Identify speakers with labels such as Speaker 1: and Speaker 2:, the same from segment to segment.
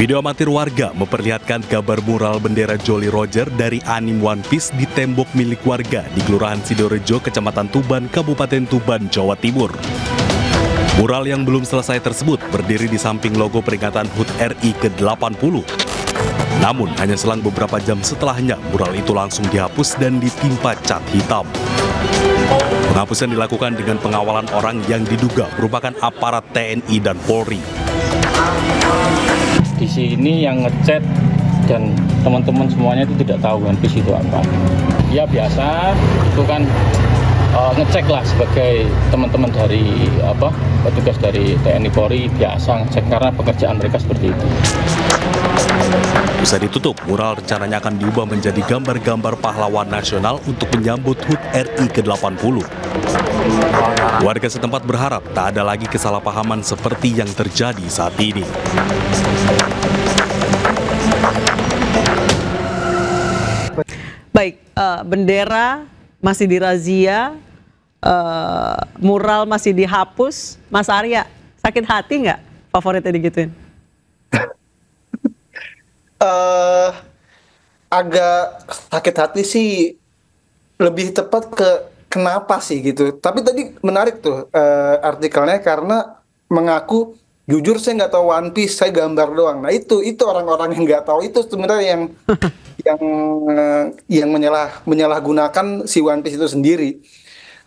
Speaker 1: Video amatir warga memperlihatkan gambar mural bendera Jolly Roger dari anime One Piece di tembok milik warga di Kelurahan Sidorejo, Kecamatan Tuban, Kabupaten Tuban, Jawa Timur. Mural yang belum selesai tersebut berdiri di samping logo peringatan HUT RI ke-80. Namun, hanya selang beberapa jam setelahnya, mural itu langsung dihapus dan ditimpa cat hitam. Penghapusan dilakukan dengan pengawalan orang yang diduga merupakan aparat TNI dan Polri.
Speaker 2: Di sini yang ngechat dan teman-teman semuanya itu tidak tahu One Piece itu apa. Ya biasa, itu kan ngecek lah sebagai teman-teman dari petugas dari TNI Polri, biasa ngecek karena pekerjaan mereka seperti itu.
Speaker 1: Usai ditutup, mural rencananya akan diubah menjadi gambar-gambar pahlawan nasional untuk menyambut HUT RI ke-80. Warga setempat berharap tak ada lagi kesalahpahaman seperti yang terjadi saat ini.
Speaker 3: Baik, bendera masih dirazia, mural masih dihapus. Mas Arya, sakit hati nggak favoritnya digituin?
Speaker 4: Agak sakit hati sih, lebih tepat ke kenapa sih gitu. Tapi tadi menarik tuh artikelnya karena mengaku jujur saya nggak tahu One Piece, saya gambar doang. Nah itu orang-orang yang nggak tahu itu sebenarnya yang menyalahgunakan si One Piece itu sendiri.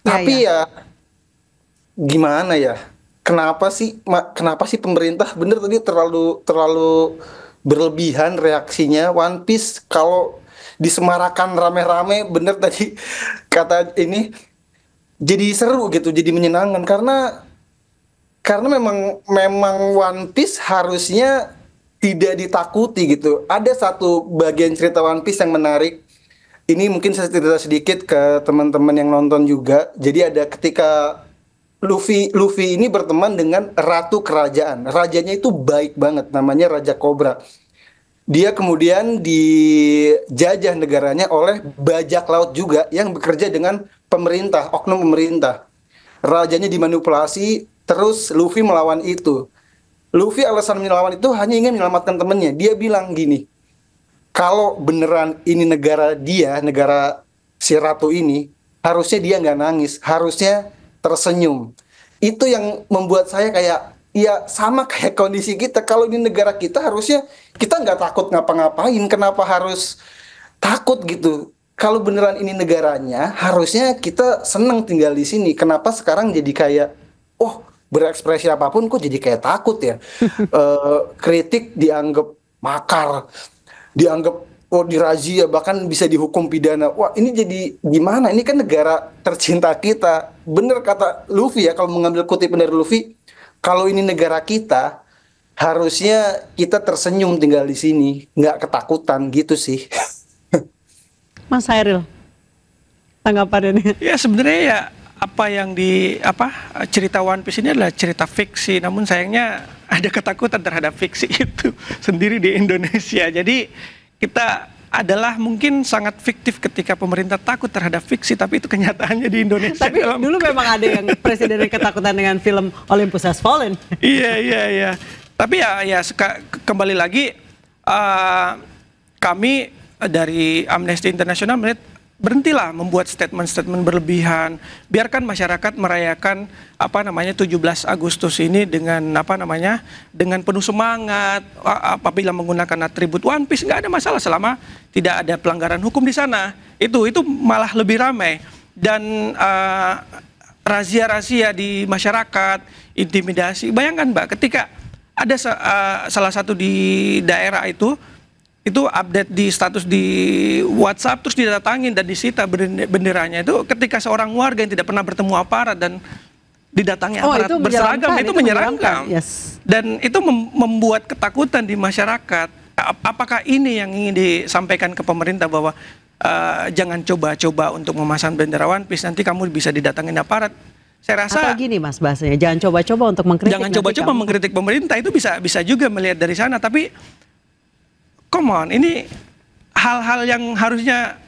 Speaker 4: Tapi ya gimana ya? Kenapa sih pemerintah bener tadi terlalu berlebihan reaksinya. One Piece kalau disemarakan rame-rame, bener tadi kata ini, jadi seru gitu, jadi menyenangkan karena memang One Piece harusnya tidak ditakuti gitu. Ada satu bagian cerita One Piece yang menarik. Ini mungkin saya cerita sedikit ke teman-teman yang nonton juga. Jadi ada ketika Luffy ini berteman dengan ratu kerajaan. Rajanya itu baik banget, namanya Raja Cobra. Dia kemudian dijajah negaranya oleh bajak laut juga yang bekerja dengan pemerintah, oknum pemerintah. Rajanya dimanipulasi, terus Luffy melawan itu. Luffy alasan melawan itu hanya ingin menyelamatkan temannya. Dia bilang gini, kalau beneran ini negara si ratu ini, harusnya dia nggak nangis, harusnya tersenyum. Itu yang membuat saya kayak, ya sama kayak kondisi kita. Kalau ini negara kita, harusnya kita nggak takut ngapa-ngapain. Kenapa harus takut gitu? Kalau beneran ini negaranya, harusnya kita senang tinggal di sini. Kenapa sekarang jadi kayak, berekspresi apapun kok jadi kayak takut ya? Kritik dianggap makar, dianggap dirazia, bahkan bisa dihukum pidana. Wah, ini jadi gimana? Ini kan negara tercinta kita. Bener kata Luffy ya, kalau mengambil kutipan dari Luffy, kalau ini negara kita, harusnya kita tersenyum tinggal di sini, nggak ketakutan gitu sih.
Speaker 3: Mas Hairil, tanggapannya?
Speaker 5: Ya sebenarnya ya cerita One Piece ini adalah cerita fiksi, namun sayangnya ada ketakutan terhadap fiksi itu sendiri di Indonesia. Jadi kita adalah mungkin sangat fiktif ketika pemerintah takut terhadap fiksi, tapi itu kenyataannya di Indonesia.
Speaker 3: Tapi dulu memang ada yang presiden yang ketakutan dengan film Olympus Has Fallen.
Speaker 5: Iya. Tapi kembali lagi kami dari Amnesty International melihat berhentilah membuat statement-statement berlebihan. Biarkan masyarakat merayakan 17 Agustus ini dengan dengan penuh semangat. Apabila menggunakan atribut One Piece nggak ada masalah selama tidak ada pelanggaran hukum di sana. Itu malah lebih ramai. Dan razia-razia di masyarakat, intimidasi. Bayangkan Mbak, ketika ada salah satu di daerah itu update di status di WhatsApp, terus didatangin dan disita benderanya. Itu ketika seorang warga yang tidak pernah bertemu aparat dan didatangi aparat berseragam, itu menyeramkan.
Speaker 3: Yes.
Speaker 5: Dan itu membuat ketakutan di masyarakat. Apakah ini yang ingin disampaikan ke pemerintah bahwa jangan coba-coba untuk memasang bendera One Piece, nanti kamu bisa didatangin aparat? Saya rasa
Speaker 3: atau gini Mas bahasanya, jangan coba-coba untuk mengkritik.
Speaker 5: Jangan coba-coba mengkritik pemerintah, itu bisa juga melihat dari sana, tapi come on, ini hal-hal yang harusnya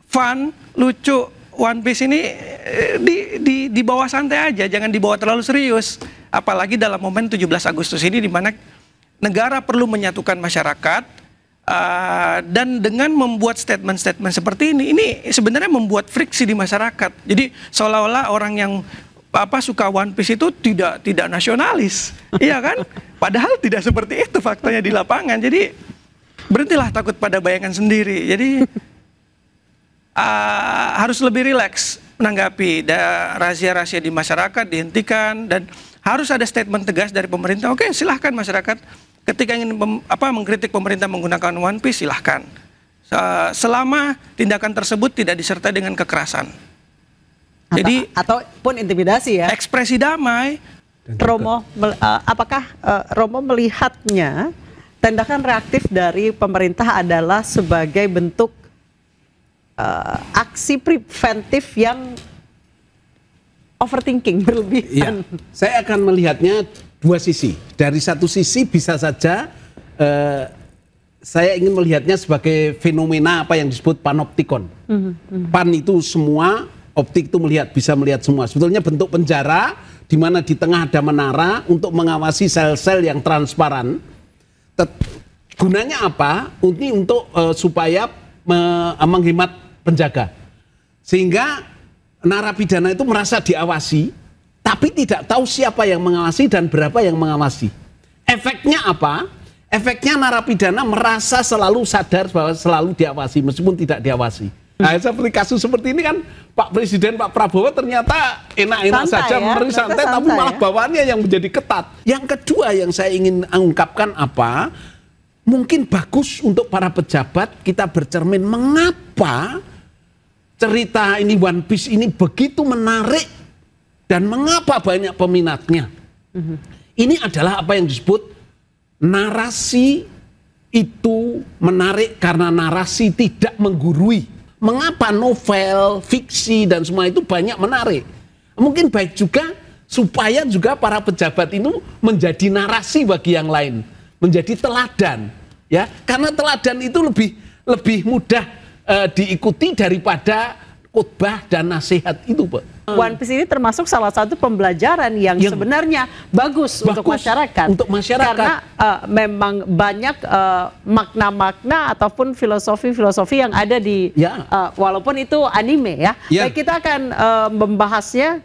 Speaker 5: fun, lucu, One Piece ini dibawa santai aja, jangan dibawa terlalu serius. Apalagi dalam momen 17 Agustus ini, di mana negara perlu menyatukan masyarakat, dan dengan membuat statement-statement seperti ini sebenarnya membuat friksi di masyarakat. Jadi seolah-olah orang yang suka One Piece itu tidak nasionalis, iya kan? Padahal tidak seperti itu faktanya di lapangan. Jadi berhentilah takut pada bayangan sendiri. Jadi harus lebih rileks menanggapi rahasia-rahasia di masyarakat, dihentikan, dan harus ada statement tegas dari pemerintah. Oke, silahkan masyarakat ketika ingin mengkritik pemerintah menggunakan One Piece, silahkan, selama tindakan tersebut tidak disertai dengan kekerasan. Jadi
Speaker 3: ataupun intimidasi ya.
Speaker 5: Ekspresi damai.
Speaker 3: Romo, apakah Romo melihatnya tindakan reaktif dari pemerintah adalah sebagai bentuk aksi preventif yang overthinking, berlebihan?
Speaker 6: Ya, saya akan melihatnya dua sisi. Dari satu sisi bisa saja saya ingin melihatnya sebagai fenomena apa yang disebut panoptikon. Pan itu semua, optik itu bisa melihat semua. Sebetulnya bentuk penjara di mana di tengah ada menara untuk mengawasi sel-sel yang transparan. Gunanya apa? Ini untuk supaya menghemat penjaga, sehingga narapidana itu merasa diawasi, tapi tidak tahu siapa yang mengawasi dan berapa yang mengawasi. Efeknya apa? Efeknya narapidana merasa selalu sadar bahwa selalu diawasi meskipun tidak diawasi. Nah, seperti kasus seperti ini kan Pak Presiden, Pak Prabowo ternyata enak-enak saja, memberi santai, tapi malah bawaannya yang menjadi ketat. Yang kedua yang saya ingin ungkapkan apa? Mungkin bagus untuk para pejabat kita bercermin mengapa cerita ini One Piece ini begitu menarik dan mengapa banyak peminatnya. Ini adalah apa yang disebut narasi itu menarik karena narasi tidak menggurui. Mengapa novel, fiksi dan semua itu banyak menarik? Mungkin baik juga supaya juga para pejabat itu menjadi narasi bagi yang lain, menjadi teladan, ya. Karena teladan itu lebih mudah diikuti daripada khotbah dan nasihat itu, Pak.
Speaker 3: One Piece ini termasuk salah satu pembelajaran yang sebenarnya bagus untuk masyarakat.
Speaker 6: Untuk masyarakat.
Speaker 3: Karena memang banyak makna-makna ataupun filosofi-filosofi yang ada di walaupun itu anime ya. Baik, kita akan membahasnya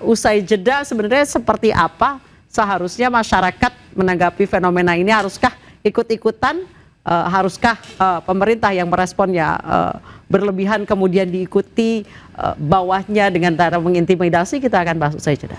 Speaker 3: usai jeda. Sebenarnya seperti apa seharusnya masyarakat menanggapi fenomena ini? Haruskah ikut-ikutan? Haruskah pemerintah yang meresponnya berlebihan kemudian diikuti bawahnya dengan cara mengintimidasi? Kita akan bahas usai jeda.